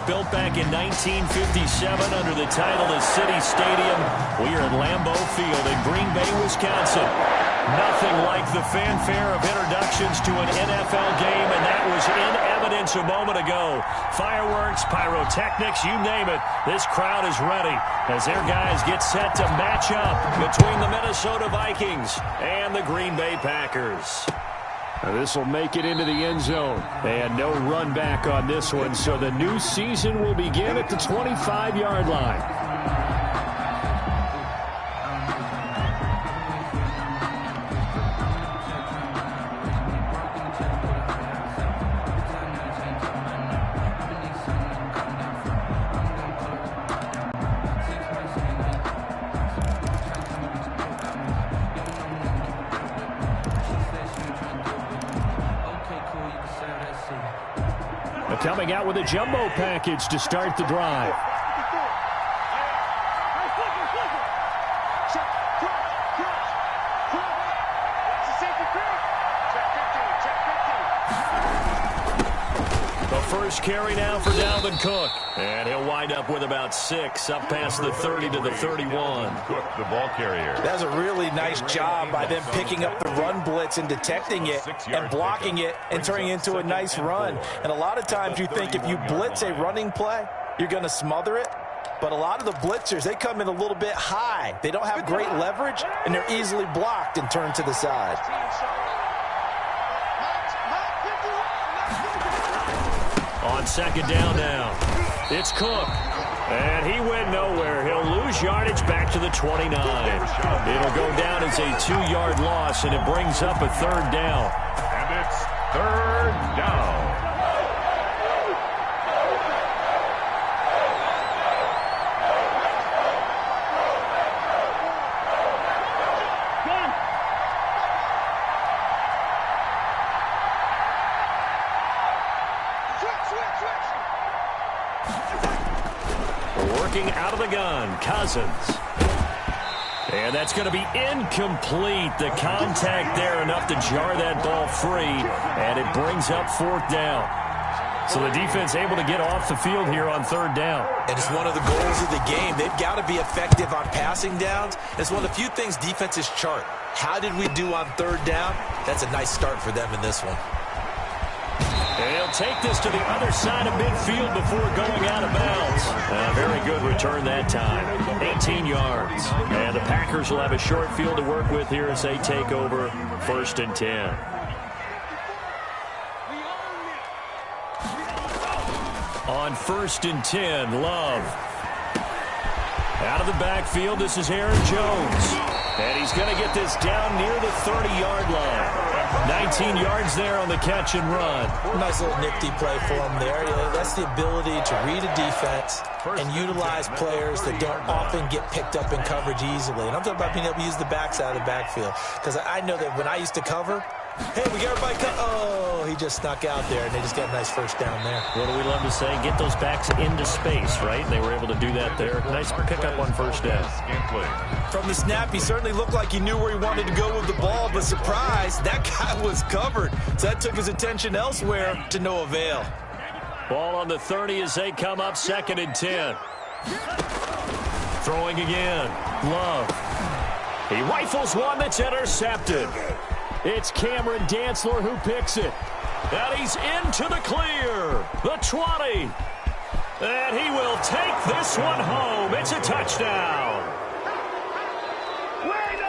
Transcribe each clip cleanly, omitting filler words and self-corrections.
built back in 1957 under the title of City Stadium. We are at Lambeau Field in Green Bay, Wisconsin. Nothing like the fanfare of introductions to an NFL game, and that was in evidence a moment ago. Fireworks, pyrotechnics, you name it. This crowd is ready as their guys get set to match up between the Minnesota Vikings and the Green Bay Packers. This will make it into the end zone. And no run back on this one, so the new season will begin at the 25-yard line. Coming out with a jumbo package to start the drive. The first carry now for Dalvin Cook. And he'll wind up with about 6 up past the 30 to the 31. Cook, the ball carrier. That's a really nice job by them picking up the run blitz and detecting it and blocking it and turning it into a nice run. And a lot of times you think if you blitz a running play, you're going to smother it. But a lot of the blitzers, they come in a little bit high. They don't have great leverage, and they're easily blocked and turned to the side. On second down now, it's Cook. And he went nowhere. He'll lose yardage back to the 29. It'll go down as a 2-yard loss, and it brings up a third down. And it's third down. Working out of the gun, Cousins. And that's going to be incomplete. The contact there enough to jar that ball free, and it brings up fourth down. So the defense able to get off the field here on third down. And it's one of the goals of the game. They've got to be effective on passing downs. It's one of the few things defenses chart. How did we do on third down? That's a nice start for them in this one. And he'll take this to the other side of midfield before going out of bounds. A very good return that time. 18 yards. And the Packers will have a short field to work with here as they take over 1st and 10. On 1st and 10, Love. Out of the backfield, this is Aaron Jones. And he's going to get this down near the 30-yard line. 19 yards there on the catch and run. Nice little nifty play for him there. That's the ability to read a defense and utilize players that don't often get picked up in coverage easily. And I'm talking about being able to use the backs out of the backfield. Because I know that when I used to cover, hey, we got everybody oh, he just snuck out there, and they just got a nice first down there. What do we love to say? Get those backs into space, right? They were able to do that there. Nice pickup on first down. From the snap, he certainly looked like he knew where he wanted to go with the ball, but surprise, that guy was covered. So that took his attention elsewhere to no avail. Ball on the 30 as they come up 2nd and 10. Throwing again. Love. He rifles one that's intercepted. It's Cameron Dantzler who picks it. And he's into the clear. The 20. And he will take this one home. It's a touchdown.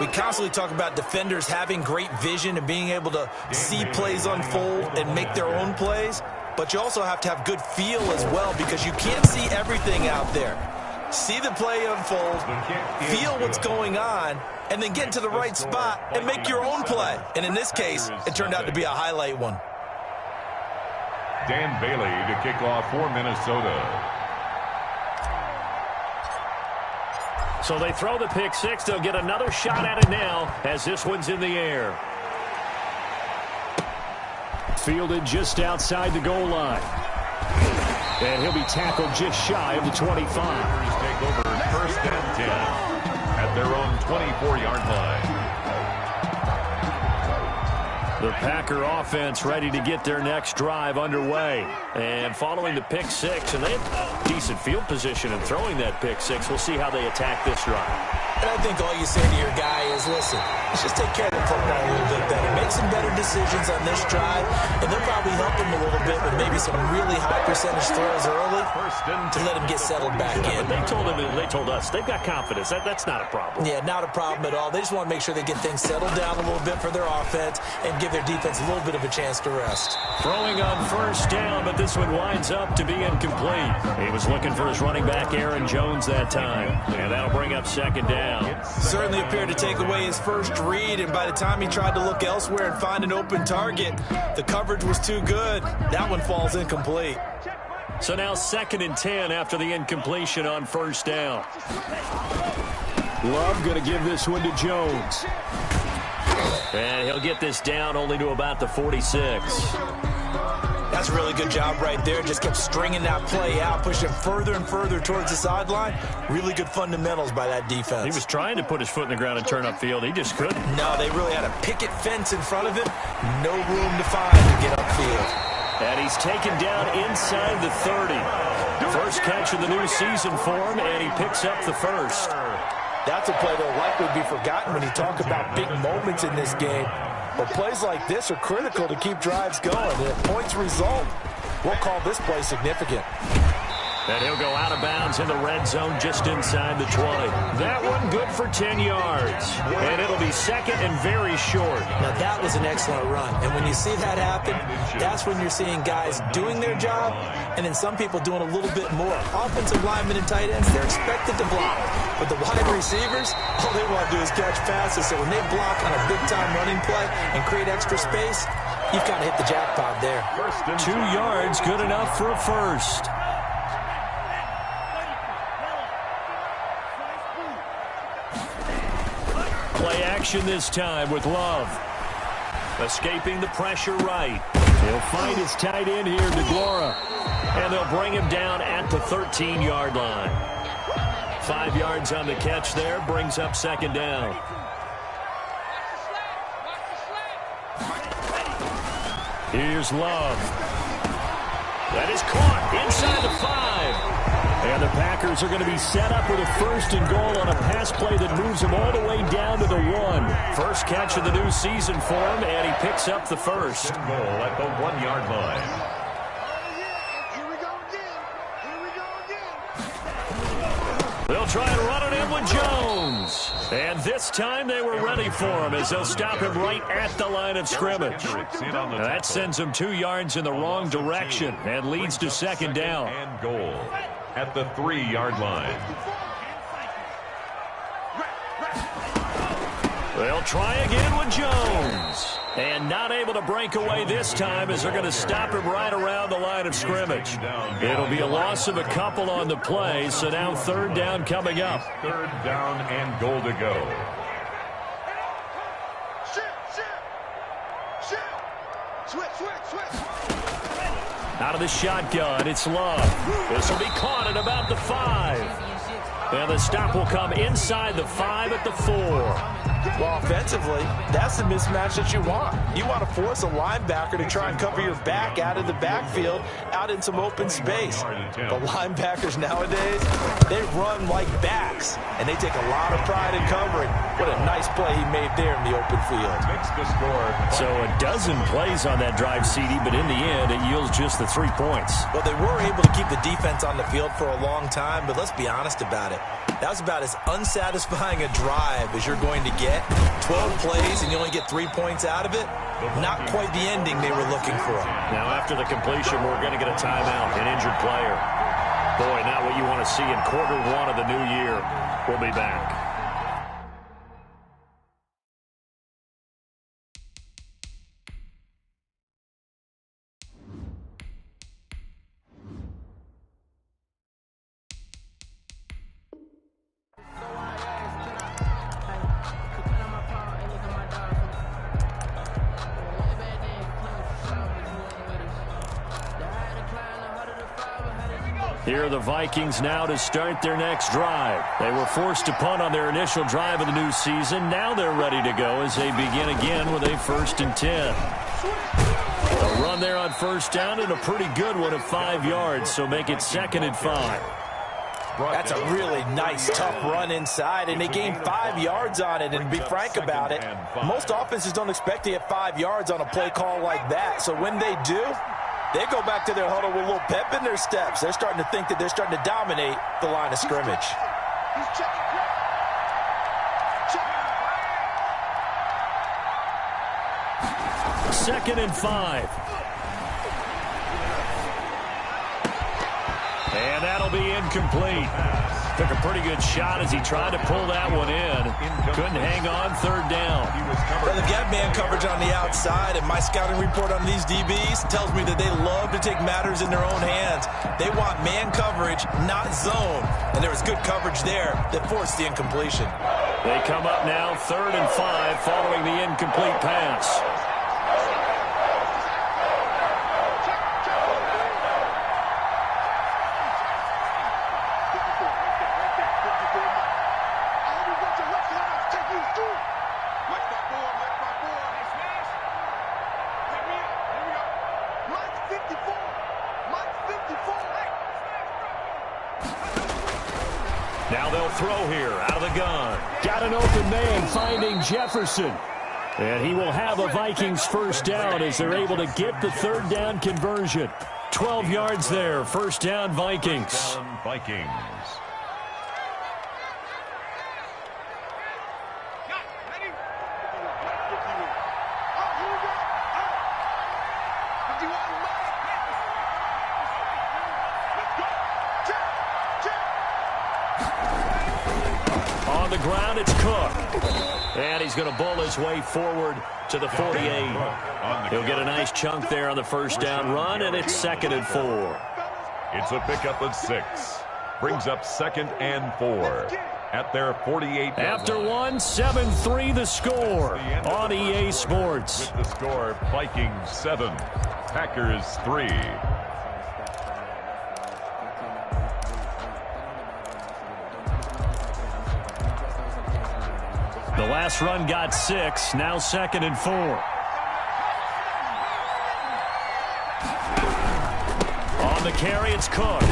We constantly talk about defenders having great vision and being able to see plays unfold and make their own plays. But you also have to have good feel as well, because you can't see everything out there. See the play unfold, feel what's going on, and then get to the right spot and make your own play. And in this case, it turned out to be a highlight one. Dan Bailey to kick off for Minnesota. So they throw the pick six. They'll get another shot at it now as this one's in the air. Fielded just outside the goal line. And he'll be tackled just shy of the 25. Take over 1st and 10 at their own 24-yard line. The Packer offense ready to get their next drive underway. And following the pick six, and they have decent field position in throwing that pick six. We'll see how they attack this drive. And I think all you say to your guy is, listen, let's just take care of the football a little bit better. Make some better decisions on this drive, and they'll probably help him a little bit with maybe some really high percentage throws early to let him get settled back in. But they told us they've got confidence. That's not a problem. Yeah, not a problem at all. They just want to make sure they get things settled down a little bit for their offense and give their defense a little bit of a chance to rest. Throwing on first down, but this one winds up to be incomplete. He was looking for his running back, Aaron Jones, that time. And that'll bring up second down. Certainly appeared to take away his first read, and by the time he tried to look elsewhere and find an open target, the coverage was too good. That one falls incomplete. So now 2nd and 10 after the incompletion on first down. Love going to give this one to Jones. And he'll get this down only to about the 46. That's a really good job right there. Just kept stringing that play out, pushing him further and further towards the sideline. Really good fundamentals by that defense. He was trying to put his foot in the ground and turn upfield. He just couldn't. No, they really had a picket fence in front of him. No room to find to get upfield. And he's taken down inside the 30. First catch of the new season for him, and he picks up the first. That's a play that will likely be forgotten when you talk about big moments in this game. But plays like this are critical to keep drives going. And if points result, we'll call this play significant. And he'll go out of bounds in the red zone just inside the 20. That one good for 10 yards. And it'll be second and very short. Now that was an excellent run. And when you see that happen, that's when you're seeing guys doing their job and then some people doing a little bit more. Offensive linemen and tight ends, they're expected to block. But the wide receivers, all they want to do is catch passes. So when they block on a big-time running play and create extra space, you've kind of hit the jackpot there. 2 yards, good enough for a first. Play action this time with Love. Escaping the pressure right. He'll find his tight end here, DeGlora. And they'll bring him down at the 13-yard line. 5 yards on the catch there, brings up second down. Here's Love. That is caught inside the 5. And the Packers are going to be set up with a first and goal on a pass play that moves him all the way down to the 1. First catch of the new season for him, and he picks up the first. Goal at the 1-yard line. They'll try and run it in with Jones. And this time they were ready for him as they'll stop him right at the line of scrimmage. Now that sends him 2 yards in the wrong direction and leads to second down. And goal at the 3-yard line. They'll try again with Jones. And not able to break away this time as they're going to stop him right around the line of scrimmage. It'll be a loss of a couple on the play, so now third down coming up. Third down and goal to go. Out of the shotgun, it's Love. This will be caught at about the 5. And the stop will come inside the 5 at the 4. Well, offensively, that's the mismatch that you want. You want to force a linebacker to try and cover your back out of the backfield, out in some open space. The linebackers nowadays, they run like backs, and they take a lot of pride in covering. What a nice play he made there in the open field. Makes the score. So a dozen plays on that drive, CD, but in the end, it yields just the 3 points. Well, they were able to keep the defense on the field for a long time, but let's be honest about it. That was about as unsatisfying a drive as you're going to get. 12 plays and you only get 3 points out of it. Not quite the ending they were looking for. Now after the completion, we're going to get a timeout, an injured player. Boy, not what you want to see in quarter 1 of the new year. We'll be back. Here are the Vikings now to start their next drive. They were forced to punt on their initial drive of the new season. Now they're ready to go as they begin again with a 1st and 10. A run there on 1st down and a pretty good one at 5 yards, so make it 2nd and 5. That's a really nice, tough run inside, and they gained 5 yards on it. And to be frank about it, most offenses don't expect to get 5 yards on a play call like that. So when they do, they go back to their huddle with a little pep in their steps. They're starting to think that they're starting to dominate the line of scrimmage. 2nd and 5. And that'll be incomplete. Took a pretty good shot as he tried to pull that one in. Couldn't hang on 3rd down. Well, they've got man coverage on the outside, and my scouting report on these DBs tells me that they love to take matters in their own hands. They want man coverage, not zone. And there was good coverage there that forced the incompletion. They come up now 3rd and 5 following the incomplete pass. Now they'll throw here out of the gun. Got an open man finding Jefferson. And he will have a Vikings 1st down as they're able to get the 3rd down conversion. 12 yards there. 1st down Vikings. Vikings. On the ground, it's Cook. And he's going to bull his way forward to the 48. He'll get a nice chunk there on the 1st down run, and it's 2nd and 4. It's a pickup of 6. Brings up 2nd and 4 at their 48. After one, 7-3 the score on EA Sports. With the score, Vikings 7, Packers 3. The last run got 6, now 2nd and 4. On the carry, it's Cook.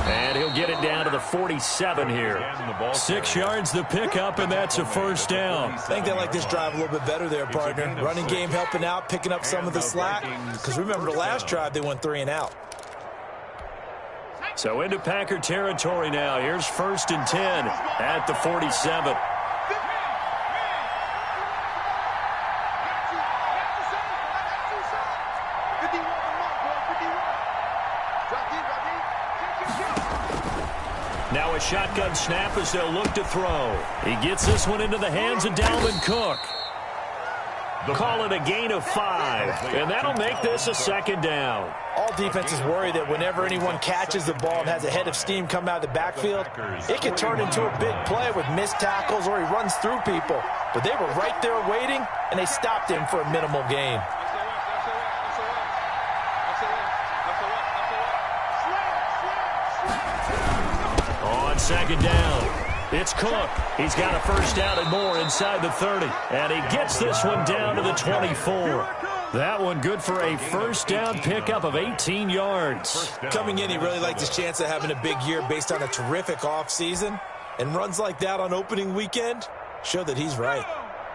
And he'll get it down to the 47 here. 6 yards the pickup, and that's a 1st down. I think they like this drive a little bit better there, partner. Running game helping out, picking up some of the slack. Because remember, the last drive they went 3 and out. So into Packer territory now. Here's 1st and 10 at the 47. Now a shotgun snap as they'll look to throw. He gets this one into the hands of Dalvin Cook. Call it a gain of 5, and that'll make this a 2nd down. All defenses worry that whenever anyone catches the ball and has a head of steam come out of the backfield, it can turn into a big play with missed tackles or he runs through people. But they were right there waiting, and they stopped him for a minimal gain. On 2nd down, it's Cook. He's got a 1st down and more inside the 30. And he gets this one down to the 24. That one good for a 1st down pickup of 18 yards. Coming in, he really liked his chance of having a big year based on a terrific offseason. And runs like that on opening weekend show that he's right.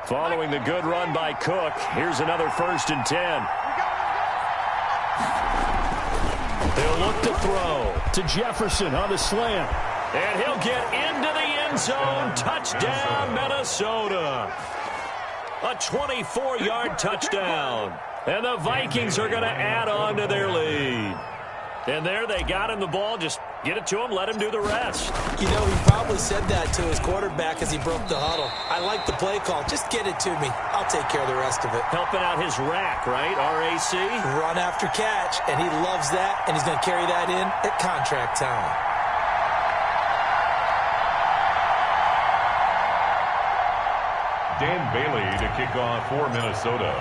Following the good run by Cook, here's another 1st and 10. They'll look to throw to Jefferson on the slant. And he'll get into the end zone. Touchdown, Minnesota. A 24-yard touchdown. And the Vikings are going to add on to their lead. And there they got him the ball. Just get it to him, let him do the rest. You know, he probably said that to his quarterback as he broke the huddle. I like the play call. Just get it to me. I'll take care of the rest of it. Helping out his rack, right? RAC? Run after catch, and he loves that, and he's going to carry that in at contract time. Dan Bailey to kick off for Minnesota.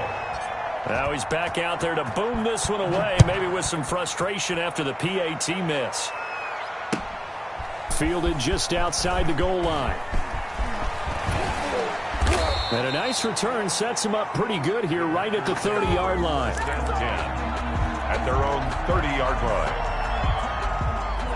Now he's back out there to boom this one away, maybe with some frustration after the PAT miss. fielded just outside the goal line. And a nice return sets him up pretty good here right at the 30-yard line. 10 at their own 30-yard line.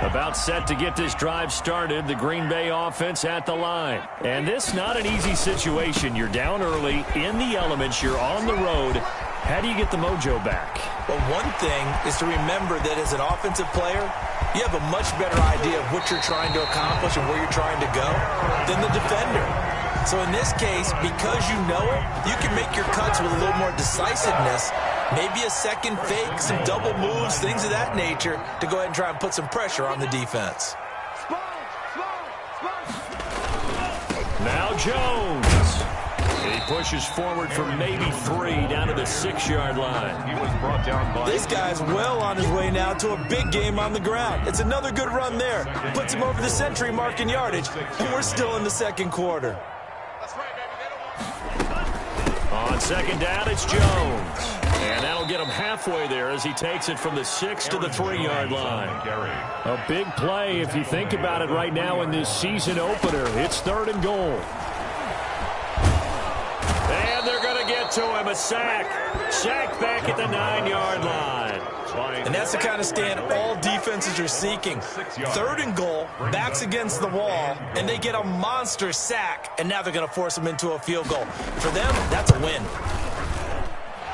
About set to get this drive started, the Green Bay offense at the line. And this not an easy situation. You're down early, in the elements, you're on the road. How do you get the mojo back? Well, one thing is to remember that as an offensive player, you have a much better idea of what you're trying to accomplish and where you're trying to go than the defender. So in this case, because you know it, you can make your cuts with a little more decisiveness. Maybe a second fake, some double moves, things of that nature to go ahead and try and put some pressure on the defense. Now Jones. He pushes forward for maybe 3 down to the 6-yard line. He was brought down by... This guy's well on his way now to a big game on the ground. It's another good run there. Puts him over the century mark in yardage, and we're still in the second quarter. On second down, it's Jones. And that'll get him halfway there as he takes it from the 6 to the 3-yard line. A big play if you think about it right now in this season opener. It's 3rd and goal. And they're going to get to him. A sack. Sack back at the 9-yard line. And that's the kind of stand all defenses are seeking. 3rd and goal, backs against the wall, and they get a monster sack. And now they're going to force him into a field goal. For them, that's a win.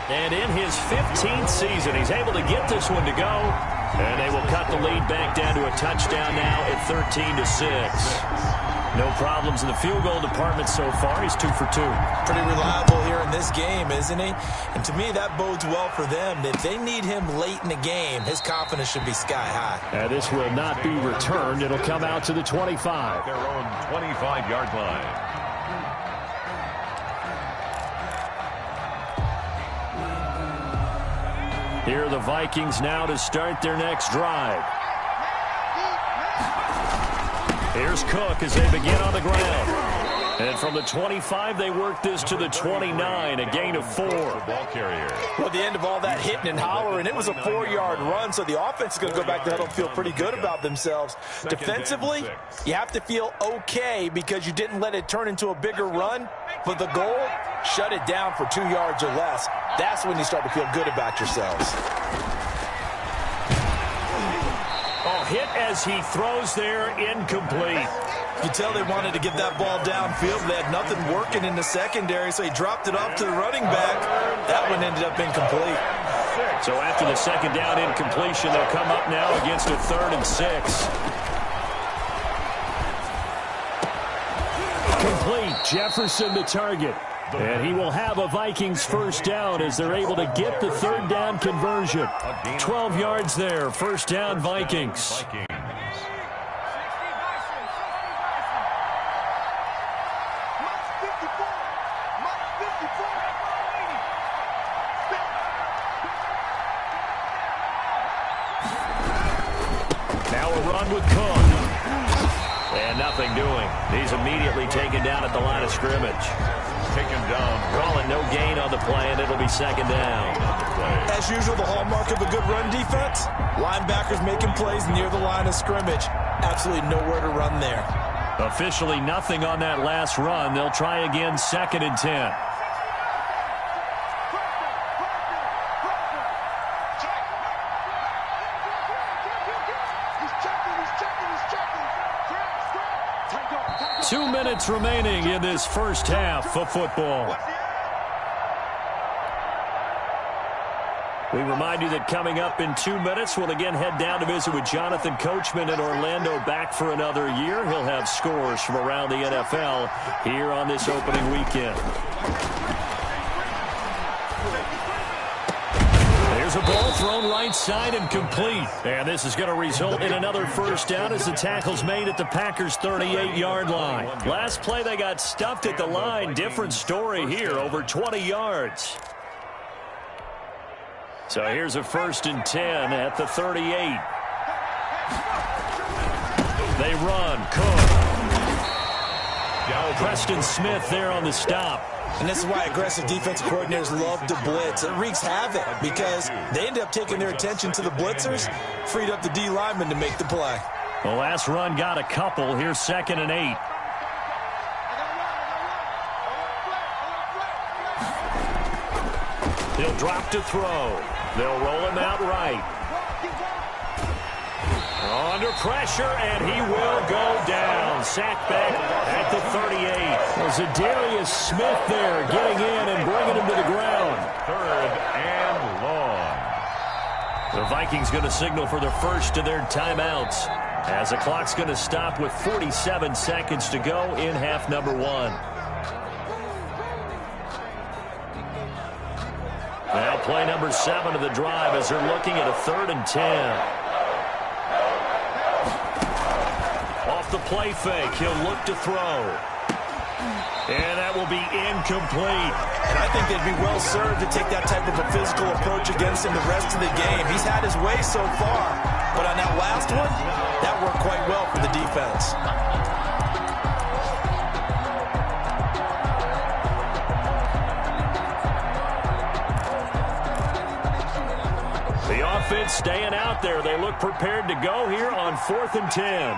And in his 15th season, he's able to get this one to go. And they will cut the lead back down to a touchdown now at 13-6. No problems in the field goal department so far. He's 2 for 2. Pretty reliable here in this game, isn't he? And to me, that bodes well for them. If they need him late in the game, his confidence should be sky high. And this will not be returned. It'll come out to the 25. Their own 25-yard line. Here are the Vikings now to start their next drive. Here's Cook as they begin on the ground. And from the 25, they work this to the 29, a gain of 4. Ball carrier. Well, at the end of all that hitting and hollering, it was a 4-yard run, so the offense is going to go back to the huddle and feel pretty good about themselves. Defensively, you have to feel okay because you didn't let it turn into a bigger run. But the goal, shut it down for 2 yards or less. That's when you start to feel good about yourselves. Hit as he throws there, incomplete. You tell they wanted to get that ball downfield. They had nothing working in the secondary, so he dropped it off to the running back. That one ended up incomplete. So after the second down incompletion, they'll come up now against a 3rd and 6. Complete. Jefferson the target. And he will have a Vikings first down as they're able to get the 3rd down conversion. 12 yards there. First down, Vikings. Now a run with Cook. And nothing doing. He's immediately taken down at the line of scrimmage. Taken down. Calling no gain on the play, and it'll be second down. As usual, the hallmark of a good run defense, linebackers making plays near the line of scrimmage. Absolutely nowhere to run there. Officially nothing on that last run. They'll try again, 2nd and 10. Two minutes remaining in this first half of football. We remind you that coming up in 2 minutes, we'll again head down to visit with Jonathan Coachman in Orlando, back for another year. He'll have scores from around the NFL here on this opening weekend. There's a ball thrown right side and complete. And this is going to result in another first down as the tackle's made at the Packers' 38-yard line. Last play, they got stuffed at the line. Different story here, over 20 yards. So here's a 1st and 10 at the 38. They run. Cook. Preston Smith there on the stop. And this is why aggressive defensive coordinators love to blitz. It wreaks havoc because they end up taking their attention to the blitzers, freed up the D lineman to make the play. The last run got a couple. Here's 2nd and 8. He'll drop to throw. They'll roll him out right. Under pressure, and he will go down. Sacked back at the 38. There's a Darius Smith there getting in and bringing him to the ground. 3rd and long. The Vikings going to signal for the first of their timeouts, as the clock's going to stop with 47 seconds to go in half number 1. Now play number 7 of the drive as they're looking at a 3rd and 10. Off the play fake, he'll look to throw. And that will be incomplete. And I think they'd be well served to take that type of a physical approach against him the rest of the game. He's had his way so far, but on that last one, that worked quite well for the defense. The offense staying out there. They look prepared to go here on 4th and 10.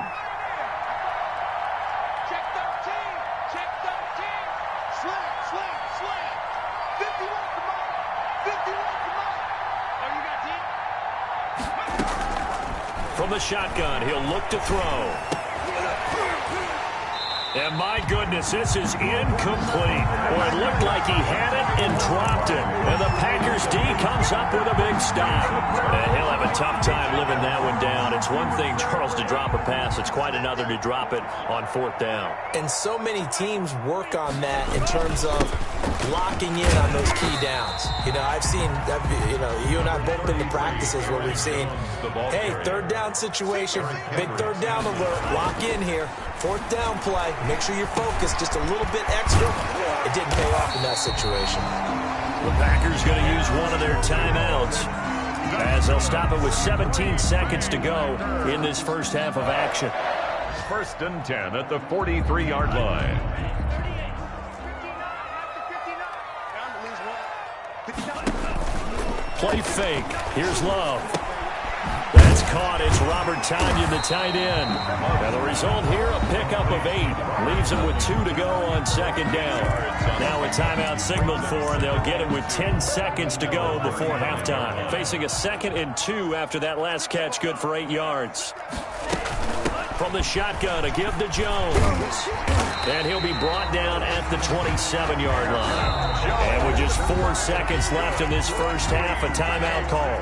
From the shotgun, he'll look to throw. And my goodness, this is incomplete. Boy, it looked like he had it and dropped it. And the Packers D comes up with a big stop. And he'll have a tough time living that one down. It's one thing, Charles, to drop a pass. It's quite another to drop it on 4th down. And so many teams work on that in terms of locking in on those key downs. You know, I've seen, you and I have both been to practices where we've seen, hey, 3rd down situation, big 3rd down alert, lock in here. 4th down play, make sure you're focused just a little bit extra. It didn't pay off in that situation. The Packers going to use one of their timeouts as they'll stop it with 17 seconds to go in this first half of action. 1st and 10 at the 43-yard line. Play fake. Here's Love. That's caught. It's Robert Tonyan, the tight end. Now the result here, a pickup of 8. Leaves him with 2 to go on 2nd down. Now a timeout signaled for, and they'll get it with 10 seconds to go before halftime. Facing a 2nd and 2 after that last catch, good for 8 yards. From the shotgun, a give to Jones. And he'll be brought down at the 27-yard line. And with just 4 seconds left in this first half, a timeout call.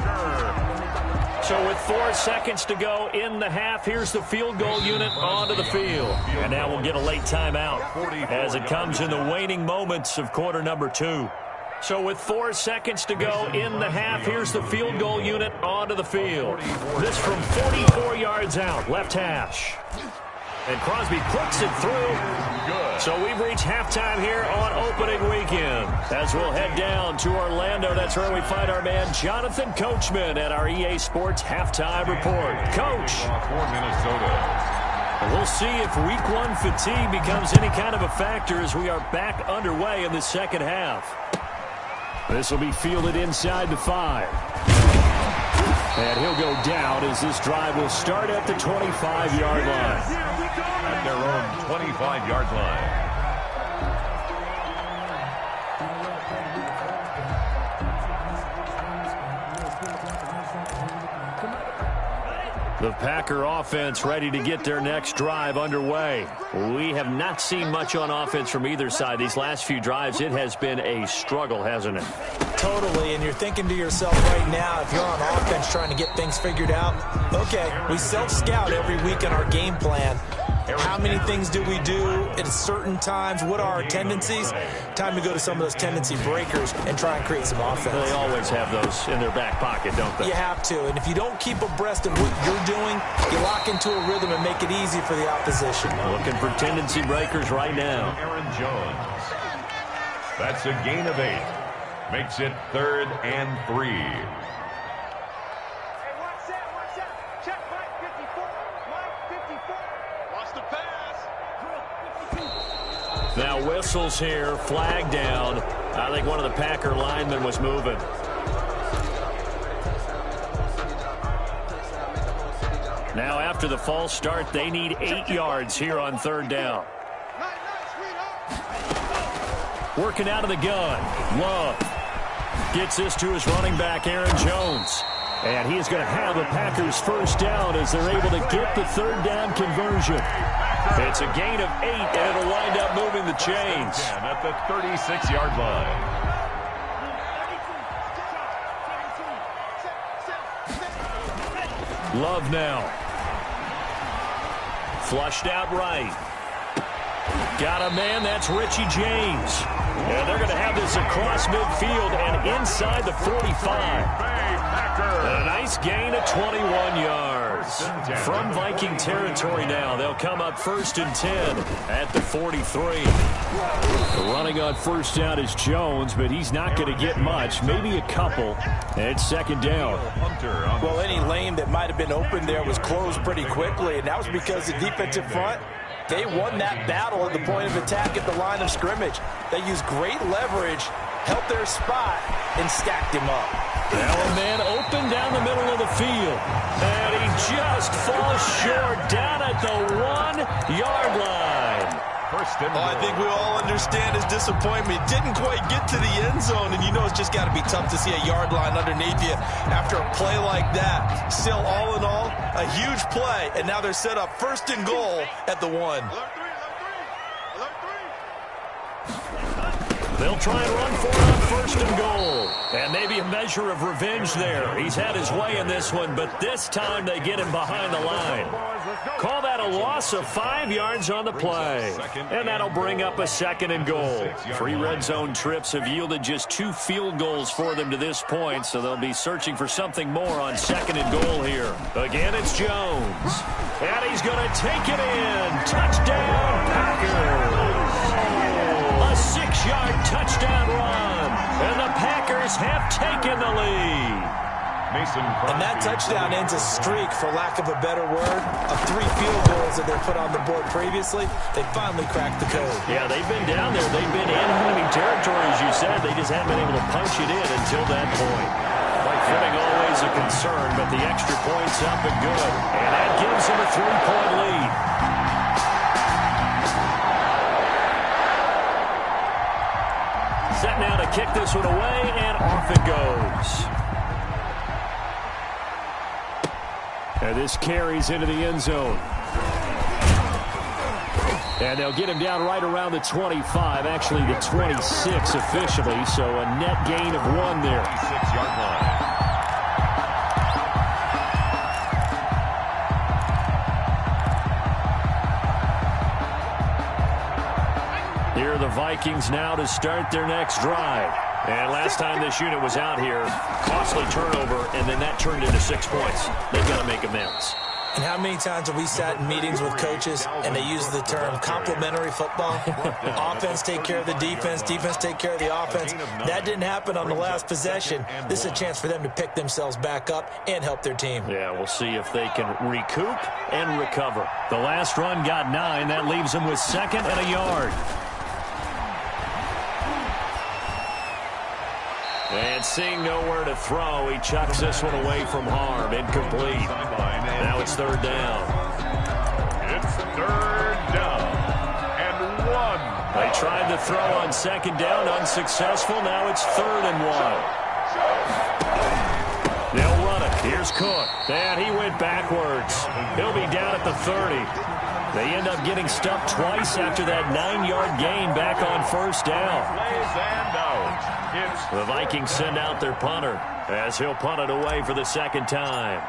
So with 4 seconds to go in the half, here's the field goal unit onto the field. And now we'll get a late timeout as it comes in the waning moments of quarter number 2. So with 4 seconds to go in the half, here's the field goal unit onto the field. This from 44 yards out, left hash. And Crosby puts it through. So we've reached halftime here on opening weekend. As we'll head down to Orlando, that's where we find our man Jonathan Coachman at our EA Sports Halftime Report. Coach. For Minnesota. We'll see if week 1 fatigue becomes any kind of a factor as we are back underway in the second half. This will be fielded inside the 5. And he'll go down as this drive will start at the 25-yard line. At their own 25-yard line. The Packer offense ready to get their next drive underway. We have not seen much on offense from either side. These last few drives, it has been a struggle, hasn't it? Totally, and you're thinking to yourself right now, if you're on offense trying to get things figured out, okay, we self-scout every week in our game plan. How many things do we do at certain times? What are our tendencies? Time to go to some of those tendency breakers and try and create some offense. They always have those in their back pocket, don't they? You have to, and if you don't keep abreast of what you're doing, you lock into a rhythm and make it easy for the opposition. Looking for tendency breakers right now. Aaron Jones. That's a gain of 8. Makes it 3rd and 3. Now whistles here, flag down. I think one of the Packer linemen was moving. Now after the false start, they need 8 yards here on third down. Working out of the gun. Love gets this to his running back, Aaron Jones. And he is going to have the Packers first down as they're able to get the third down conversion. It's a gain of 8, and it'll wind up moving the chains. At the 36-yard line. Love now. Flushed out right. Got a man, that's Richie James. And they're going to have this across midfield and inside the 45. And a nice gain of 21 yards. From Viking territory now, they'll come up 1st and 10 at the 43. Running on first down is Jones, but he's not going to get much, maybe a couple. It's 2nd down. Well, any lane that might have been open there was closed pretty quickly, and that was because the defensive front, they won that battle at the point of attack at the line of scrimmage. They used great leverage, held their spot, and stacked him up. Now a man open down the middle of the field. And he just falls short down at the 1-yard line. I think we all understand his disappointment. Didn't quite get to the end zone, and you know it's just got to be tough to see a yard line underneath you after a play like that. Still, all in all, a huge play, and now they're set up 1st and goal at the 1. They'll try and run for it on 1st and goal. And maybe a measure of revenge there. He's had his way in this one, but this time they get him behind the line. Call that a loss of 5 yards on the play. And that'll bring up a 2nd and goal. 3 red zone trips have yielded just 2 field goals for them to this point, so they'll be searching for something more on 2nd and goal here. Again, it's Jones. And he's going to take it in. Touchdown, Packers. A 6-yard touchdown run, and the Packers have taken the lead. And that touchdown ends a streak, for lack of a better word, of 3 field goals that they put on the board previously. They finally cracked the code. Yeah, they've been down there. They've been in enemy territory, as you said. They just haven't been able to punch it in until that point. Footing always a concern, but the extra point's up and good. And that gives them a 3-point lead. Set now to kick this one away, and off it goes. And this carries into the end zone. And they'll get him down right around the 25, actually the 26 officially, so a net gain of 1 there. 6-yard line. Here are the Vikings now to start their next drive. And last time this unit was out here, costly turnover, and then that turned into 6 points. They've got to make amends. And how many times have we sat in meetings with coaches and they use the term complementary football? Offense take care of the defense, defense take care of the offense. That didn't happen on the last possession. This is a chance for them to pick themselves back up and help their team. Yeah, we'll see if they can recoup and recover. The last run got 9. That leaves them with 2nd and a yard. And seeing nowhere to throw, he chucks this one away from harm. Incomplete. Now it's 3rd down. It's 3rd down and 1. They tried to throw on 2nd down, unsuccessful. Now it's 3rd and 1. They'll run it. Here's Cook. And he went backwards. He'll be down at the 30. They end up getting stuffed twice after that 9-yard gain back on 1st down. The Vikings send out their punter as he'll punt it away for the 2nd time.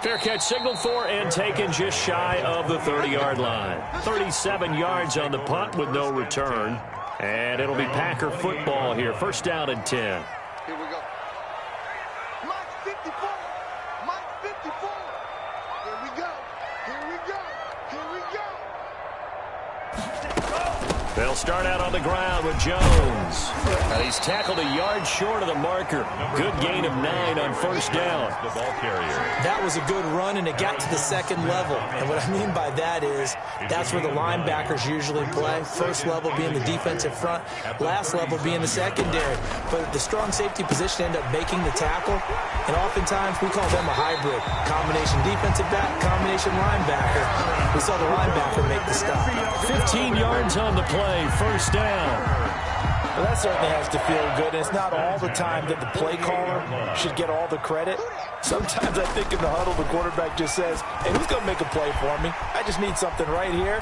Fair catch signaled for and taken just shy of the 30-yard line. 37 yards on the punt with no return. And it'll be Packer football here. 1st down and 10. Here we go. Mike 54. Mike 54. Here we go. Here we go. Here we go. They'll They'll start out on the ground with Jones. And he's tackled a yard short of the marker. Good gain of 9 on first down. The ball carrier. That was a good run, and it got to the second level. And what I mean by that is that's where the linebackers usually play. First level being the defensive front, last level being the secondary. But the strong safety position ended up making the tackle, and oftentimes we call them a hybrid. Combination defensive back, combination linebacker. We saw the linebacker make the stop. 15 yards on the play, first down. Well, that certainly has to feel good. And it's not all the time that the play caller should get all the credit. Sometimes I think in the huddle, the quarterback just says, hey, who's going to make a play for me? I just need something right here.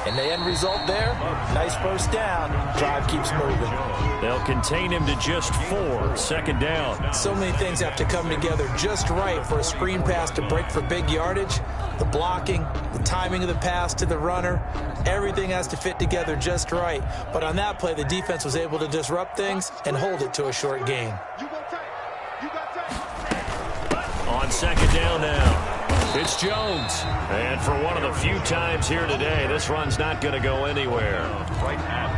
And the end result there, nice first down. Drive keeps moving. They'll contain him to just 4, second down. So many things have to come together just right for a screen pass to break for big yardage. The blocking, the timing of the pass to the runner, everything has to fit together just right. But on that play, the defense was able to disrupt things and hold it to a short gain. On second down now, it's Jones. And for one of the few times here today, this run's not going to go anywhere.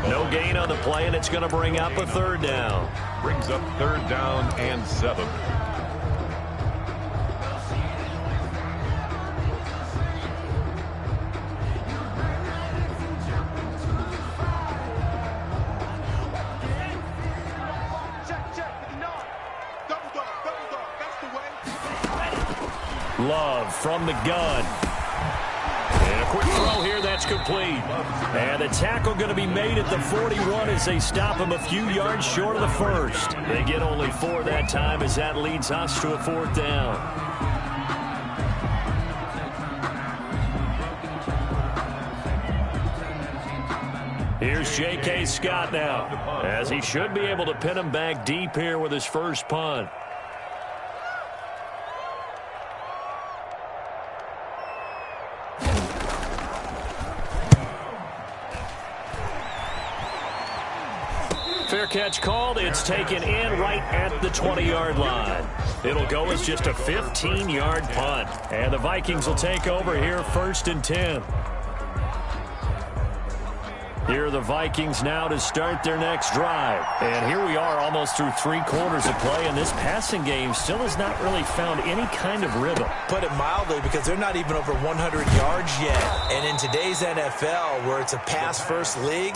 No gain on the play, and it's going to bring up a third down. Brings up third down and 7. Love from the gun. And a quick throw here, that's complete. And the tackle going to be made at the 41 as they stop him a few yards short of the first. They get only 4 that time as that leads us to a fourth down. Here's J.K. Scott now, as he should be able to pin him back deep here with his first punt. Fair catch called. It's taken in right at the 20-yard line. It'll go as just a 15-yard punt. And the Vikings will take over here first and 10. Here are the Vikings now to start their next drive. And here we are almost through 3 quarters of play, and this passing game still has not really found any kind of rhythm. Put it mildly, because they're not even over 100 yards yet. And in today's NFL, where it's a pass-first league,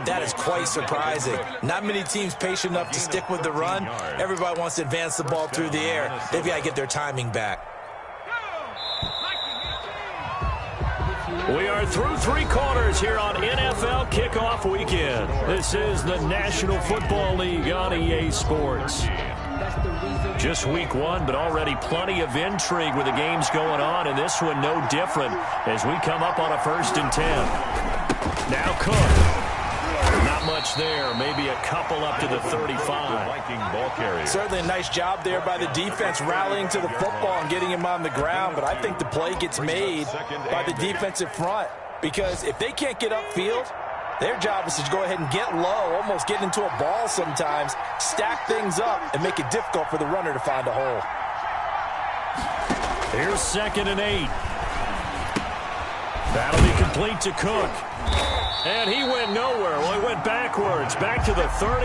that is quite surprising. Not many teams patient enough to stick with the run. Everybody wants to advance the ball through the air. They've got to get their timing back. We are through 3 quarters here on NFL Kickoff Weekend. This is the National Football League on EA Sports. Just week 1, but already plenty of intrigue with the games going on, and this one no different as we come up on a first and 10. Now Cook. Not much there. Maybe a couple up to the 35. Viking ball carrier. Certainly a nice job there by the defense rallying to the football and getting him on the ground. But I think the play gets made by the defensive front. Because if they can't get upfield, their job is to go ahead and get low, almost get into a ball sometimes, stack things up, and make it difficult for the runner to find a hole. Here's second and 8. That'll be complete to Cook. And he went nowhere. Well, he went backwards, back to the 33.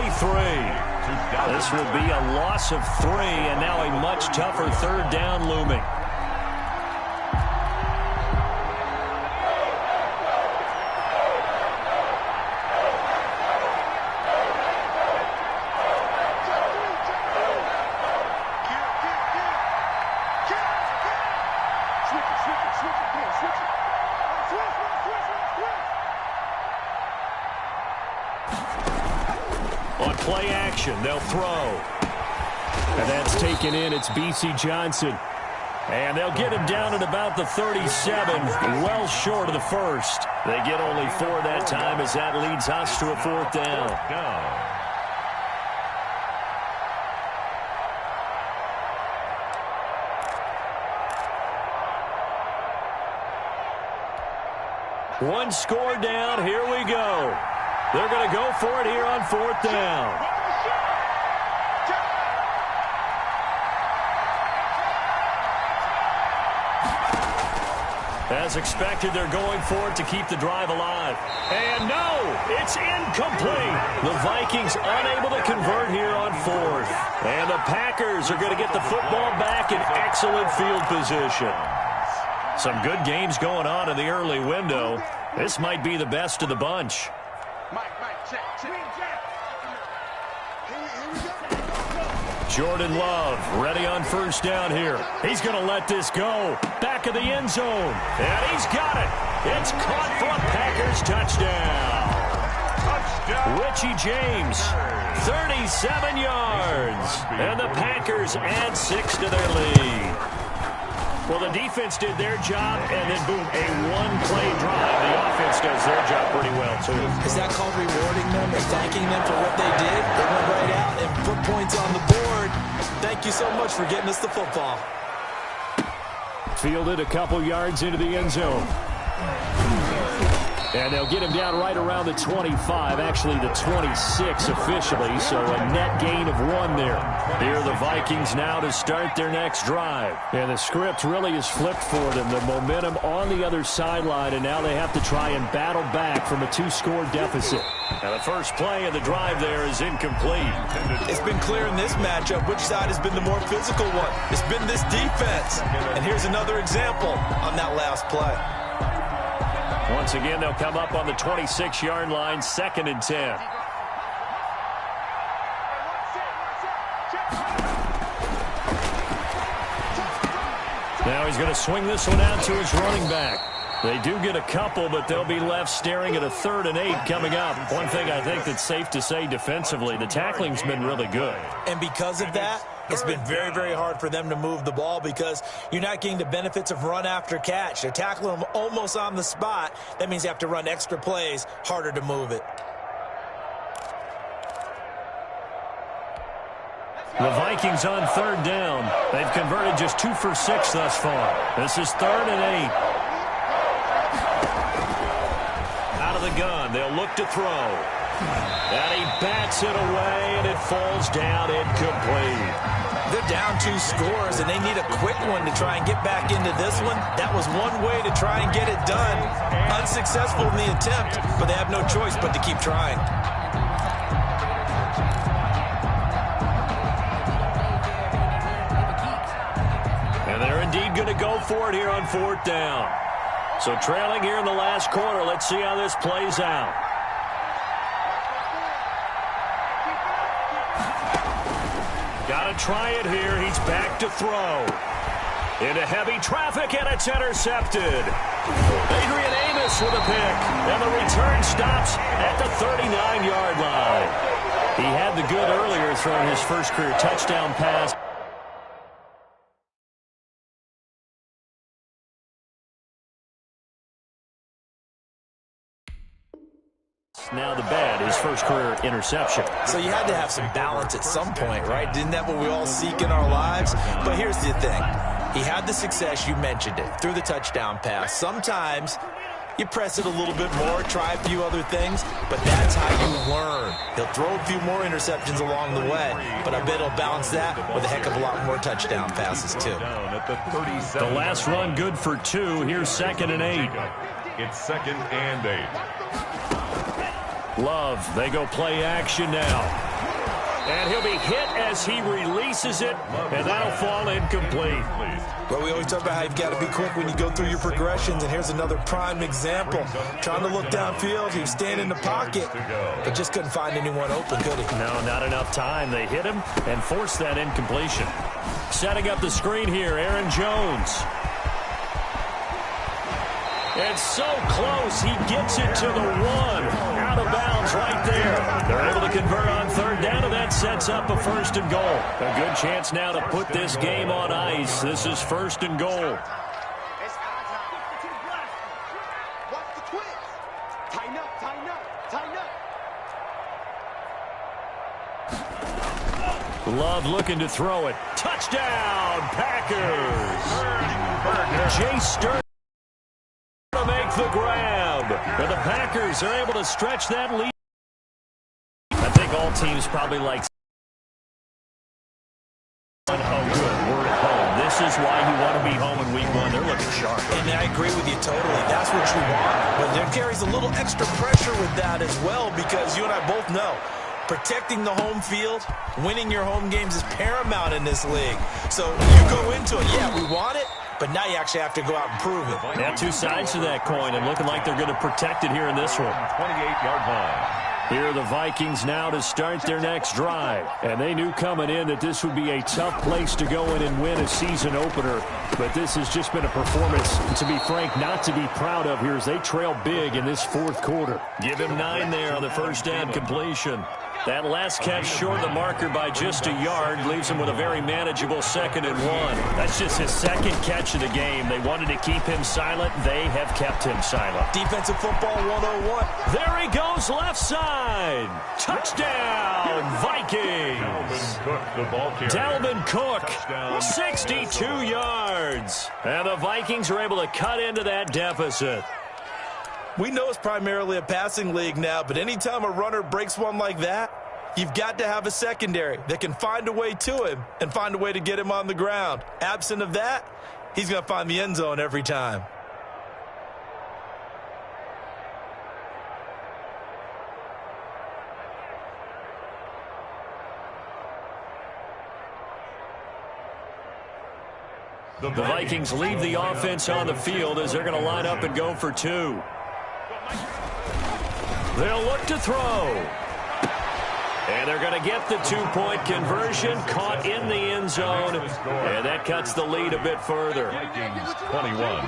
This will be a loss of 3, and now a much tougher third down looming. On play action, they'll throw. And that's taken in. It's B.C. Johnson. And they'll get him down at about the 37, well short of the first. They get only 4 that time as that leads us to a fourth down. One score down. Here we go. They're going to go for it here on fourth down. As expected, they're going for it to keep the drive alive. And no, it's incomplete. The Vikings unable to convert here on fourth. And the Packers are going to get the football back in excellent field position. Some good games going on in the early window. This might be the best of the bunch. Jordan Love ready on first down here. He's going to let this go. Back of the end zone. And he's got it. It's caught for a Packers touchdown. Richie James, 37 yards. And the Packers add 6 to their lead. Well, the defense did their job, and then, boom, a one-play drive. The offense does their job pretty well, too. Is that called rewarding them and thanking them for what they did? They went right out and put points on the board. Thank you so much for getting us the football. Fielded a couple yards into the end zone. And they'll get him down right around the 25, actually the 26 officially, so a net gain of 1 there. Here are the Vikings now to start their next drive. And the script really is flipped for them. The momentum on the other sideline, and now they have to try and battle back from a 2-score deficit. Now the first play of the drive there is incomplete. It's been clear in this matchup which side has been the more physical one. It's been this defense. And here's another example on that last play. Once again, they'll come up on the 26-yard line, 2nd and 10. Now he's going to swing this one out to his running back. They do get a couple, but they'll be left staring at a 3rd and 8 coming up. One thing I think that's safe to say defensively, the tackling's been really good. And because of that, it's been very, very hard for them to move the ball because you're not getting the benefits of run after catch. They're tackling them almost on the spot. That means you have to run extra plays, harder to move it. The Vikings on 3rd down. They've converted just 2 for 6 thus far. This is 3rd and 8. Out of the gun, they'll look to throw. And he bats it away, and it falls down incomplete. They're down 2 scores, and they need a quick one to try and get back into this one. That was one way to try and get it done. Unsuccessful in the attempt, but they have no choice but to keep trying. And they're indeed going to go for it here on 4th down. So trailing here in the last quarter, let's see how this plays out. Got to try it here. He's back to throw. Into heavy traffic, and it's intercepted. Adrian Amos with a pick. And the return stops at the 39-yard line. He had the good earlier, throwing his first career touchdown pass. Now the bad, his first career interception. So you had to have some balance at some point, right? Isn't that what we all seek in our lives? But here's the thing. He had the success, you mentioned it, through the touchdown pass. Sometimes you press it a little bit more, try a few other things, but that's how you learn. He'll throw a few more interceptions along the way, but I bet he'll balance that with a heck of a lot more touchdown passes, too. The last run good for 2. Here's 2nd and 8. It's 2nd and 8. Love, they go play action now. And he'll be hit as he releases it, and that'll fall incomplete. Well, we always talk about how you've got to be quick when you go through your progressions, and here's another prime example. Trying to look downfield, he was standing in the pocket, but just couldn't find anyone open, could he? No, not enough time. They hit him and forced that incompletion. Setting up the screen here, Aaron Jones. It's so close, he gets it to the 1. Out of bounds right there. They're able to convert on 3rd down, and that sets up a 1st and goal. A good chance now to put this game on ice. This is 1st and goal. Watch the twins. Tighten up, tighten up, tighten up. Love looking to throw it. Touchdown, Packers. Jay Stern to make the grab. And the Packers are able to stretch that lead. I think all teams probably like. Oh, good. We're at home. This is why you want to be home in week one. They're looking sharp. And I agree with you totally. That's what you want. But there carries a little extra pressure with that as well, because you and I both know protecting the home field, winning your home games is paramount in this league. So you go into it, yeah, we want it, but now you actually have to go out and prove it. Yeah, two sides to that coin, and looking like they're going to protect it here in this one. 28-yard line. Here are the Vikings now to start their next drive. And they knew coming in that this would be a tough place to go in and win a season opener. But this has just been a performance, to be frank, not to be proud of here as they trail big in this fourth quarter. Give him 9 there on the first down completion. That last catch short of the marker by just a yard leaves him with a very manageable 2nd and 1. That's just his second catch of the game. They wanted to keep him silent. They have kept him silent. Defensive football 101. There he goes, left side. Touchdown, Vikings. Dalvin Cook, 62 yards. And the Vikings are able to cut into that deficit. We know it's primarily a passing league now, but anytime a runner breaks one like that, you've got to have a secondary that can find a way to him and find a way to get him on the ground. Absent of that, he's going to find the end zone every time. The Vikings leave the offense on the field as they're going to line up and go for 2. They'll look to throw. And they're going to get the 2-point conversion, caught in the end zone. And that cuts the lead a bit further. Vikings 21.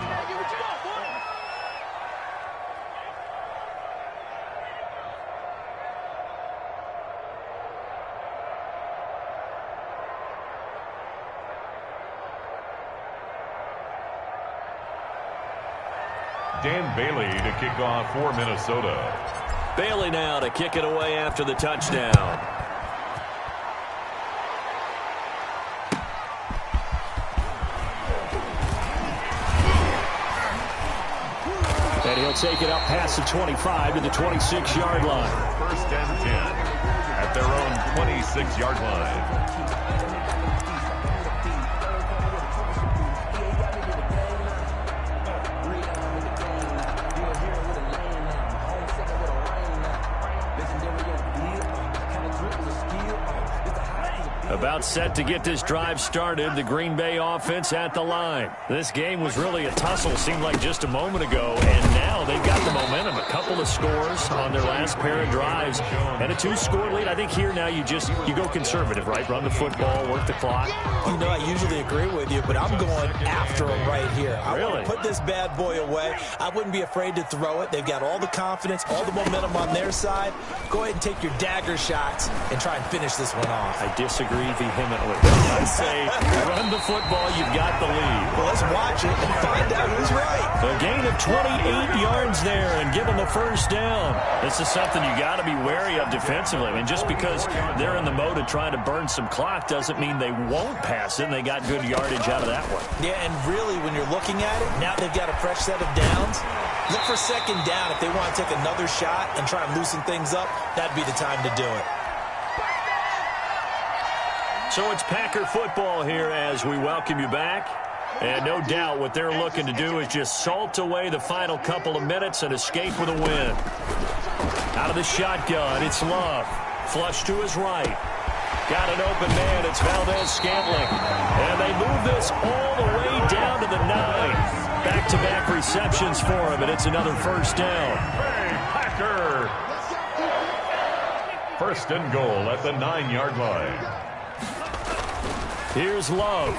Dan Bailey to kick off for Minnesota. Bailey now to kick it away after the touchdown. And he'll take it up past the 25 to the 26-yard line. 1st and 10 at their own 26-yard line. About set to get this drive started, the Green Bay offense at the line. This game was really a tussle, seemed like just a moment ago, and now they've got the momentum. A couple of scores on their last pair of drives, and a 2-score lead. I think here now you go conservative, right? Run the football, work the clock. You know, I usually agree with you, but I'm going after them right here. I want to put this bad boy away. I wouldn't be afraid to throw it. They've got all the confidence, all the momentum on their side. Go ahead and take your dagger shots and try and finish this one off. I disagree vehemently. I say run the football, you've got the lead. Well, let's watch it and find out who's right. A gain of 28 yards there and give them a first down. This is something you got to be wary of defensively. I mean, just because they're in the mode of trying to burn some clock doesn't mean they won't pass it, and they got good yardage out of that one. Yeah, and really, when you're looking at it, now they've got a fresh set of downs. Look for 2nd down. If they want to take another shot and try and loosen things up, that'd be the time to do it. So it's Packer football here as we welcome you back. And no doubt what they're looking to do is just salt away the final couple of minutes and escape with a win. Out of the shotgun, it's Love. Flush to his right. Got an open man, it's Valdez-Scantling. And they move this all the way down to the 9. Back-to-back receptions for him, and it's another first down. Hey, Packer! 1st and goal at the 9-yard line. Here's Love.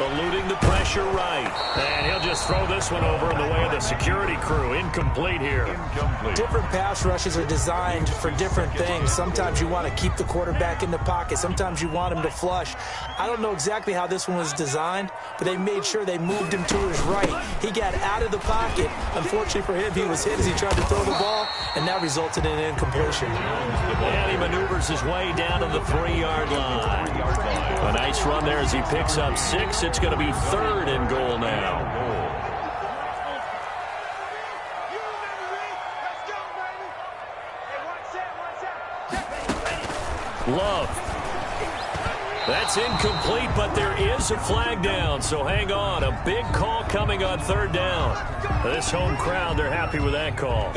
Eluding the pressure right. And he'll just throw this one over in the way of the security crew. Incomplete here. Incomplete. Different pass rushes are designed for different things. Sometimes you want to keep the quarterback in the pocket. Sometimes you want him to flush. I don't know exactly how this one was designed, but they made sure they moved him to his right. He got out of the pocket. Unfortunately for him, he was hit as he tried to throw the ball, and that resulted in an incompletion. And he maneuvers his way down to the 3-yard line. A nice run there as he picks up 6. It's going to be 3rd and goal now. Love. That's incomplete, but there is a flag down, so hang on. A big call coming on third down. This home crowd, they're happy with that call.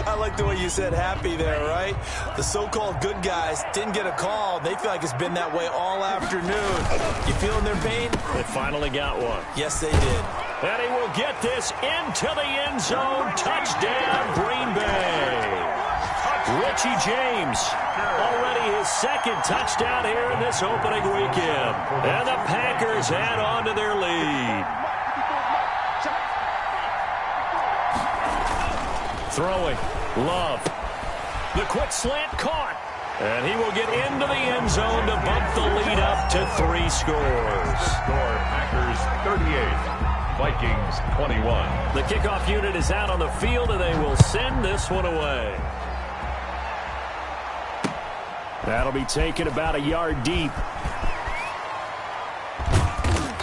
I like the way you said happy there, right? The so-called good guys didn't get a call. They feel like it's been that way all afternoon. You feeling their pain? They finally got one. Yes, they did. And he will get this into the end zone. Touchdown, Green Bay. Richie James, already his second touchdown here in this opening weekend. And the Packers add on to their lead. Throwing, Love. The quick slant caught. And he will get into the end zone to bump the lead up to 3 scores. Score Packers 38, Vikings 21. The kickoff unit is out on the field, and they will send this one away. That'll be taken about a yard deep.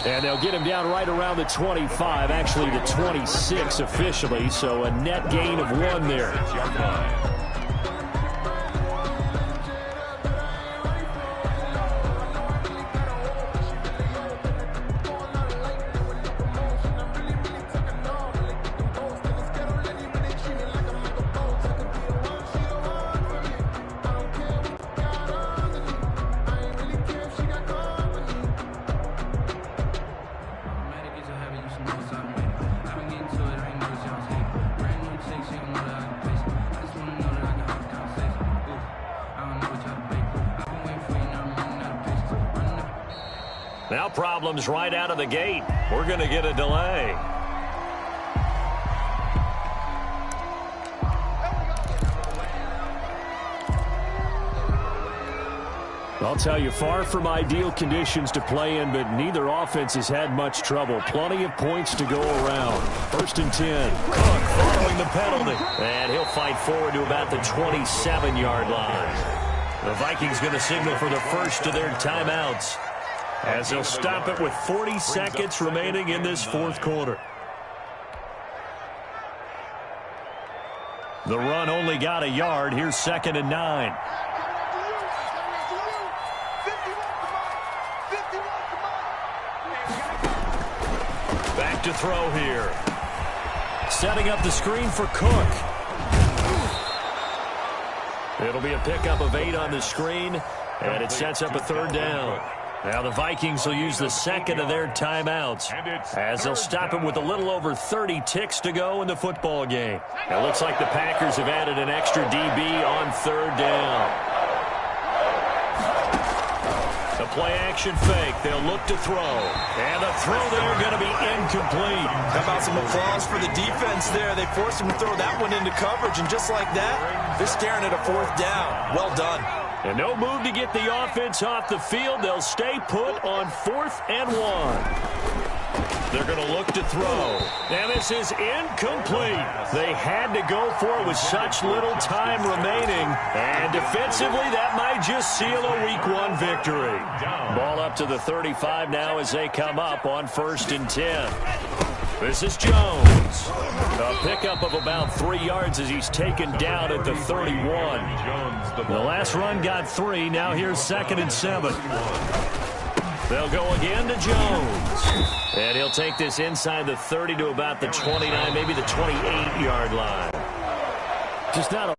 And they'll get him down right around the 25, actually the 26 officially, so a net gain of 1 there. Now problems right out of the gate. We're going to get a delay. I'll tell you, far from ideal conditions to play in, but neither offense has had much trouble. Plenty of points to go around. 1st and 10. Cook following the penalty. And he'll fight forward to about the 27-yard line. The Vikings going to signal for the first of their timeouts, as they'll stop it with 40 seconds remaining in this 4th quarter. The run only got a yard. Here's 2nd and 9. Back to throw here. Setting up the screen for Cook. It'll be a pickup of 8 on the screen, and it sets up a 3rd down. Now the Vikings will use the second of their timeouts, as they'll stop it with a little over 30 ticks to go in the football game. It looks like the Packers have added an extra DB on 3rd down. The play-action fake. They'll look to throw. And the throw there going to be incomplete. How about some applause for the defense there? They forced him to throw that one into coverage, and just like that, they're staring at a 4th down. Well done. And no move to get the offense off the field. They'll stay put on 4th and 1. They're going to look to throw. And this is incomplete. They had to go for it with such little time remaining. And defensively, that might just seal a Week 1 victory. Ball up to the 35 now as they come up on 1st and 10. This is Jones. A pickup of about 3 yards as he's taken down at the 31. The last run got 3. Now here's 2nd and 7. They'll go again to Jones. And he'll take this inside the 30 to about the 29, maybe the 28-yard line. Just not a